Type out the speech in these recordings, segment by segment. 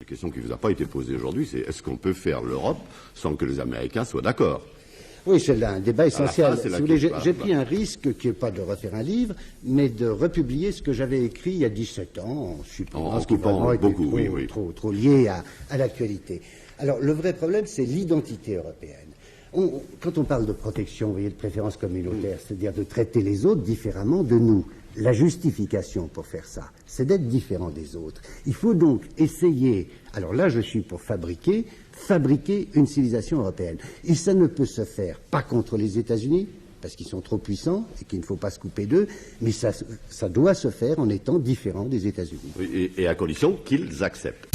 question qui ne vous a pas été posée aujourd'hui, c'est est-ce qu'on peut faire l'Europe sans que les Américains soient d'accord? Oui, c'est là un débat essentiel. Si vous voulez, j'ai pris un risque qui n'est pas de refaire un livre, mais de republier ce que j'avais écrit il y a 17 ans, en supprimant ce qui vraiment était trop lié à l'actualité. Alors, le vrai problème, c'est l'identité européenne. Quand on parle de protection, vous voyez, de préférence communautaire, c'est-à-dire de traiter les autres différemment de nous, la justification pour faire ça, c'est d'être différent des autres. Il faut donc essayer, alors là je suis pour fabriquer une civilisation européenne. Et ça ne peut se faire pas contre les États-Unis, parce qu'ils sont trop puissants et qu'il ne faut pas se couper d'eux, mais ça doit se faire en étant différent des États-Unis. Oui, et à condition qu'ils acceptent.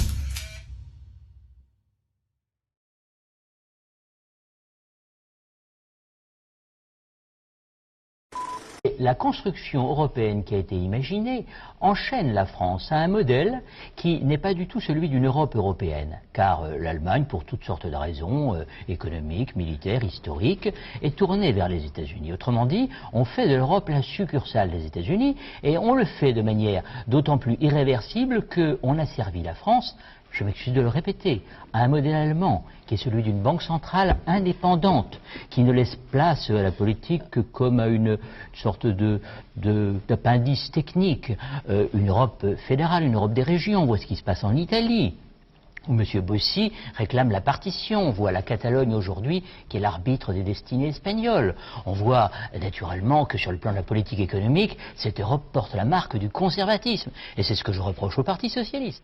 La construction européenne qui a été imaginée enchaîne la France à un modèle qui n'est pas du tout celui d'une Europe européenne, car l'Allemagne, pour toutes sortes de raisons économiques, militaires, historiques, est tournée vers les États-Unis. Autrement dit, on fait de l'Europe la succursale des États-Unis, et on le fait de manière d'autant plus irréversible qu'on a servi la France, je m'excuse de le répéter, à un modèle allemand qui est celui d'une banque centrale indépendante, qui ne laisse place à la politique que comme à une sorte d'appendice technique. Une Europe fédérale, une Europe des régions, on voit ce qui se passe en Italie, où M. Bossi réclame la partition. On voit la Catalogne aujourd'hui qui est l'arbitre des destinées espagnoles. On voit naturellement que sur le plan de la politique économique, cette Europe porte la marque du conservatisme. Et c'est ce que je reproche au Parti socialiste.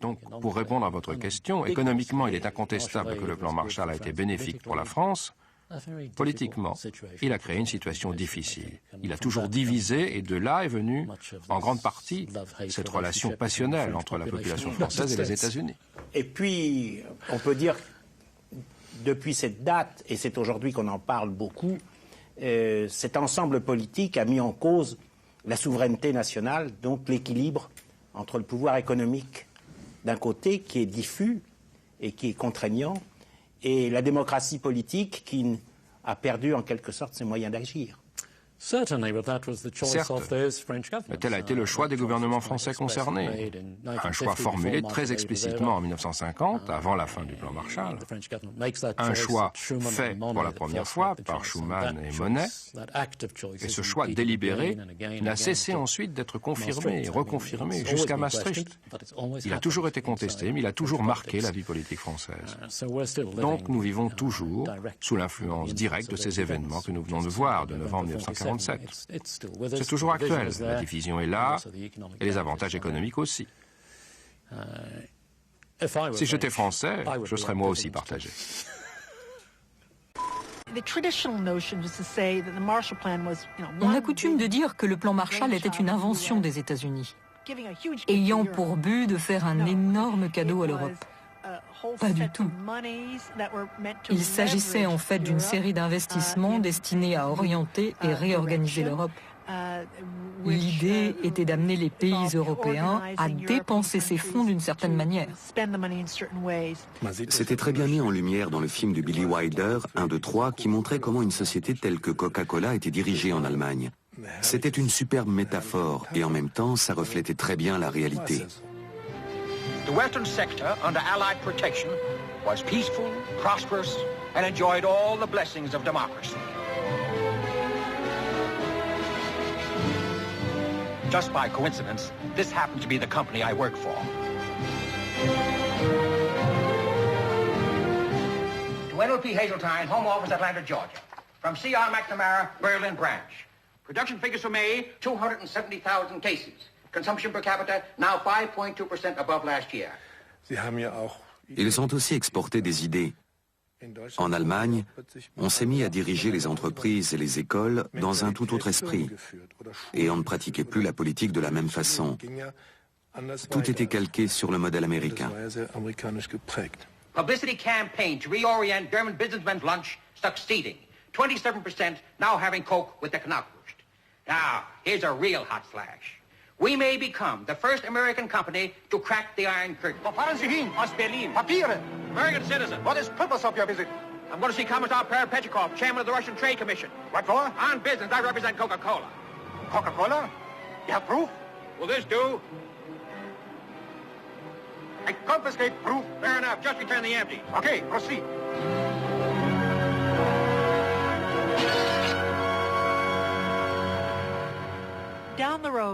Donc, pour répondre à votre question, économiquement, il est incontestable que le plan Marshall a été bénéfique pour la France. Politiquement, il a créé une situation difficile. Il a toujours divisé, et de là est venue, en grande partie, cette relation passionnelle entre la population française et les États-Unis. Et puis, on peut dire, depuis cette date, et c'est aujourd'hui qu'on en parle beaucoup, cet ensemble politique a mis en cause la souveraineté nationale, donc l'équilibre entre le pouvoir économique d'un côté qui est diffus et qui est contraignant, et la démocratie politique qui a perdu en quelque sorte ses moyens d'agir. Certes, tel a été le choix des gouvernements français concernés. Un choix formulé très explicitement en 1950, avant la fin du plan Marshall. Un choix fait pour la première fois par Schuman et Monnet. Et ce choix délibéré n'a cessé ensuite d'être confirmé et reconfirmé jusqu'à Maastricht. Il a toujours été contesté, mais il a toujours marqué la vie politique française. Donc nous vivons toujours sous l'influence directe de ces événements que nous venons de voir de novembre 1947. C'est toujours actuel. La division est là, et les avantages économiques aussi. Si j'étais français, je serais moi aussi partagé. On a coutume de dire que le plan Marshall était une invention des États-Unis, ayant pour but de faire un énorme cadeau à l'Europe. Pas du tout. Il s'agissait en fait d'une série d'investissements destinés à orienter et réorganiser l'Europe. L'idée était d'amener les pays européens à dépenser ces fonds d'une certaine manière. C'était très bien mis en lumière dans le film de Billy Wilder, 1, 2, 3, qui montrait comment une société telle que Coca-Cola était dirigée en Allemagne. C'était une superbe métaphore et en même temps, ça reflétait très bien la réalité. The Western sector, under Allied protection, was peaceful, prosperous, and enjoyed all the blessings of democracy. Just by coincidence, this happened to be the company I work for. To NLP Hazeltine, Home Office, Atlanta, Georgia. From C.R. McNamara, Berlin Branch. Production figures for May, 270,000 cases. Consumption per capita now 5.2% above last year. Ils ont aussi exporté des idées. En Allemagne, on s'est mis à diriger les entreprises et les écoles dans un tout autre esprit. Et on ne pratiquait plus la politique de la même façon. Tout était calqué sur le modèle américain. Publicity campaign to reorient German businessmen's lunch succeeding. 27% now having Coke with the Knockwurst. Now, here's a real hot flash. We may become the first American company to crack the Iron Curtain. Wo fahren Sie hin? Aus Berlin. Papiere. American citizen. What is the purpose of your visit? I'm going to see Commissar Petrikov, chairman of the Russian Trade Commission. What for? On business. I represent Coca-Cola. Coca-Cola? You have proof? Will this do? and confiscate proof. Fair enough. Just return the empties. Okay, proceed.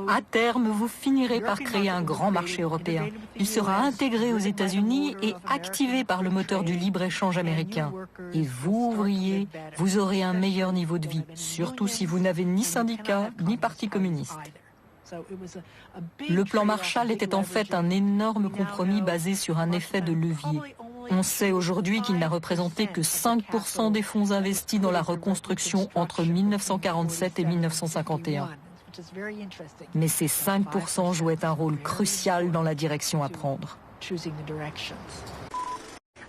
À terme, vous finirez par créer un grand marché européen. Il sera intégré aux États-Unis et activé par le moteur du libre-échange américain. Et vous, ouvriers, vous aurez un meilleur niveau de vie, surtout si vous n'avez ni syndicat ni parti communiste. Le plan Marshall était en fait un énorme compromis basé sur un effet de levier. On sait aujourd'hui qu'il n'a représenté que 5% des fonds investis dans la reconstruction entre 1947 et 1951. Mais ces 5% jouaient un rôle crucial dans la direction à prendre.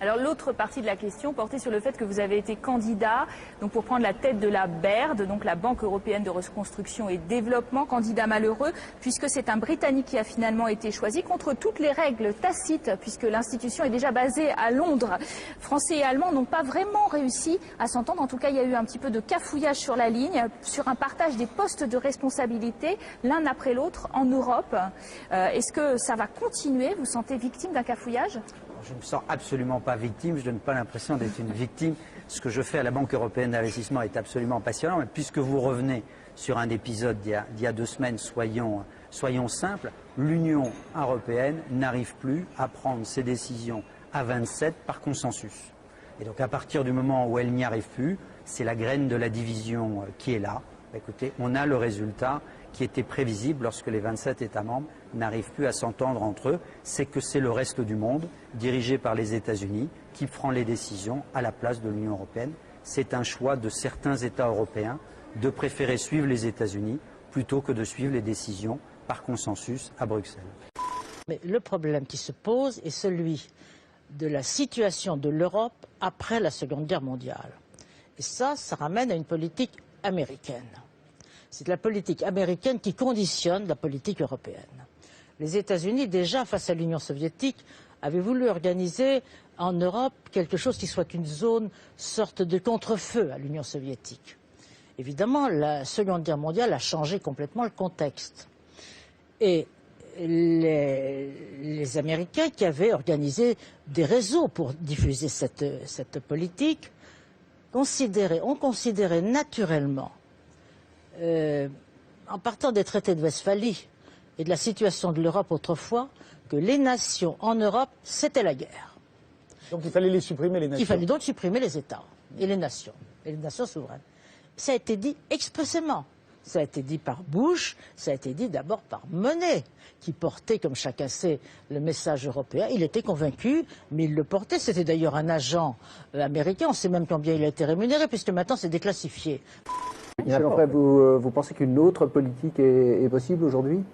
Alors l'autre partie de la question portait sur le fait que vous avez été candidat donc pour prendre la tête de la BERD, donc la Banque européenne de reconstruction et développement, candidat malheureux puisque c'est un Britannique qui a finalement été choisi contre toutes les règles tacites puisque l'institution est déjà basée à Londres. Français et Allemands n'ont pas vraiment réussi à s'entendre, en tout cas il y a eu un petit peu de cafouillage sur la ligne, sur un partage des postes de responsabilité l'un après l'autre en Europe. Est-ce que ça va continuer? Vous sentez victime d'un cafouillage? Je ne me sens absolument pas victime, je ne donne pas l'impression d'être une victime. Ce que je fais à la Banque européenne d'investissement est absolument passionnant, mais puisque vous revenez sur un épisode d'il y a 2 semaines, soyons simples, l'Union européenne n'arrive plus à prendre ses décisions à 27 par consensus. Et donc à partir du moment où elle n'y arrive plus, c'est la graine de la division qui est là. Écoutez, on a le résultat qui était prévisible lorsque les 27 États membres n'arrivent plus à s'entendre entre eux, c'est que c'est le reste du monde, dirigé par les États-Unis, qui prend les décisions à la place de l'Union européenne. C'est un choix de certains États européens de préférer suivre les États-Unis plutôt que de suivre les décisions par consensus à Bruxelles. Mais le problème qui se pose est celui de la situation de l'Europe après la Seconde Guerre mondiale. Et ça ramène à une politique américaine. C'est la politique américaine qui conditionne la politique européenne. Les États-Unis, déjà face à l'Union soviétique, avaient voulu organiser en Europe quelque chose qui soit une sorte de contre-feu à l'Union soviétique. Évidemment, la Seconde Guerre mondiale a changé complètement le contexte. Et les Américains qui avaient organisé des réseaux pour diffuser cette politique ont considéré naturellement, en partant des traités de Westphalie et de la situation de l'Europe autrefois, que les nations en Europe, c'était la guerre. Donc il fallait les supprimer, les nations. Il fallait donc supprimer les États et les nations souveraines. Ça a été dit expressément. Ça a été dit par Bush, ça a été dit d'abord par Monnet, qui portait, comme chacun sait, le message européen. Il était convaincu, mais il le portait. C'était d'ailleurs un agent américain. On sait même combien il a été rémunéré, puisque maintenant c'est déclassifié. Après, vous pensez qu'une autre politique est possible aujourd'hui ?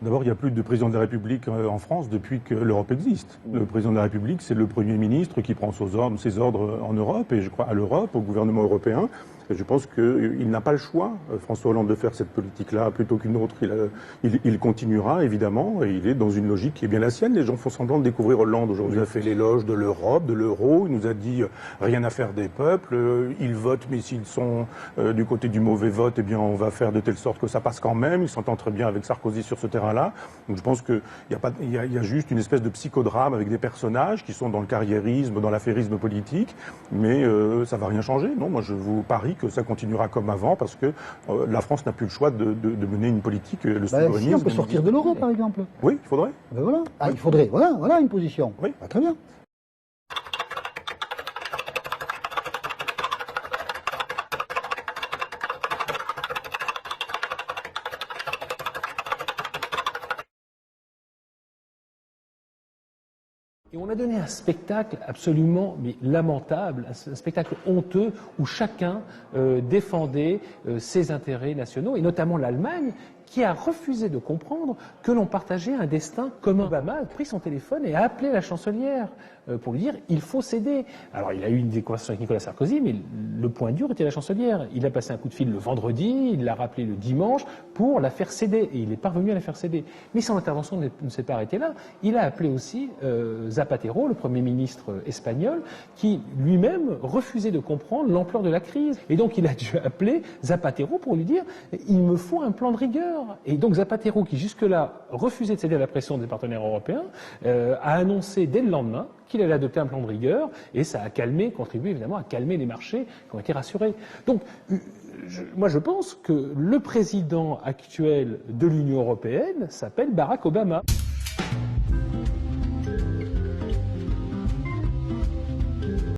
D'abord, il n'y a plus de président de la République en France depuis que l'Europe existe. Le président de la République, c'est le Premier ministre qui prend ses ordres en Europe, et je crois à l'Europe, au gouvernement européen. Et je pense qu'il n'a pas le choix, François Hollande, de faire cette politique-là plutôt qu'une autre. Il continuera, évidemment, et il est dans une logique qui est bien la sienne. Les gens font semblant de découvrir Hollande aujourd'hui. Il a fait l'éloge de l'Europe, de l'euro. Il nous a dit rien à faire des peuples. Ils votent, mais s'ils sont du côté du mauvais vote, eh bien, on va faire de telle sorte que ça passe quand même. Il s'entend très bien avec Sarkozy sur ce terrain-là. Donc je pense qu'il y a juste une espèce de psychodrame avec des personnages qui sont dans le carriérisme, dans l'affairisme politique, mais ça va rien changer. Non, moi je vous parie que ça continuera comme avant parce que la France n'a plus le choix de mener une politique, le souverainisme. Si on peut sortir de l'euro, par exemple. Oui, il faudrait. Ben voilà. Ah, il faudrait. Voilà une position. Oui. Ah, très bien. Et on a donné un spectacle absolument lamentable, un spectacle honteux où chacun défendait ses intérêts nationaux, et notamment l'Allemagne, qui a refusé de comprendre que l'on partageait un destin commun. Obama a pris son téléphone et a appelé la chancelière pour lui dire il faut céder. Alors il a eu une conversation avec Nicolas Sarkozy, mais le point dur était la chancelière. Il a passé un coup de fil le vendredi, il l'a rappelé le dimanche pour la faire céder, et il est parvenu à la faire céder. Mais son intervention ne s'est pas arrêtée là. Il a appelé aussi Zapatero, le Premier ministre espagnol, qui lui-même refusait de comprendre l'ampleur de la crise. Et donc il a dû appeler Zapatero pour lui dire il me faut un plan de rigueur. Et donc Zapatero, qui jusque-là refusait de céder à la pression des partenaires européens, a annoncé dès le lendemain qu'il allait adopter un plan de rigueur, et ça a contribué évidemment à calmer les marchés qui ont été rassurés. Donc, moi je pense que le président actuel de l'Union européenne s'appelle Barack Obama.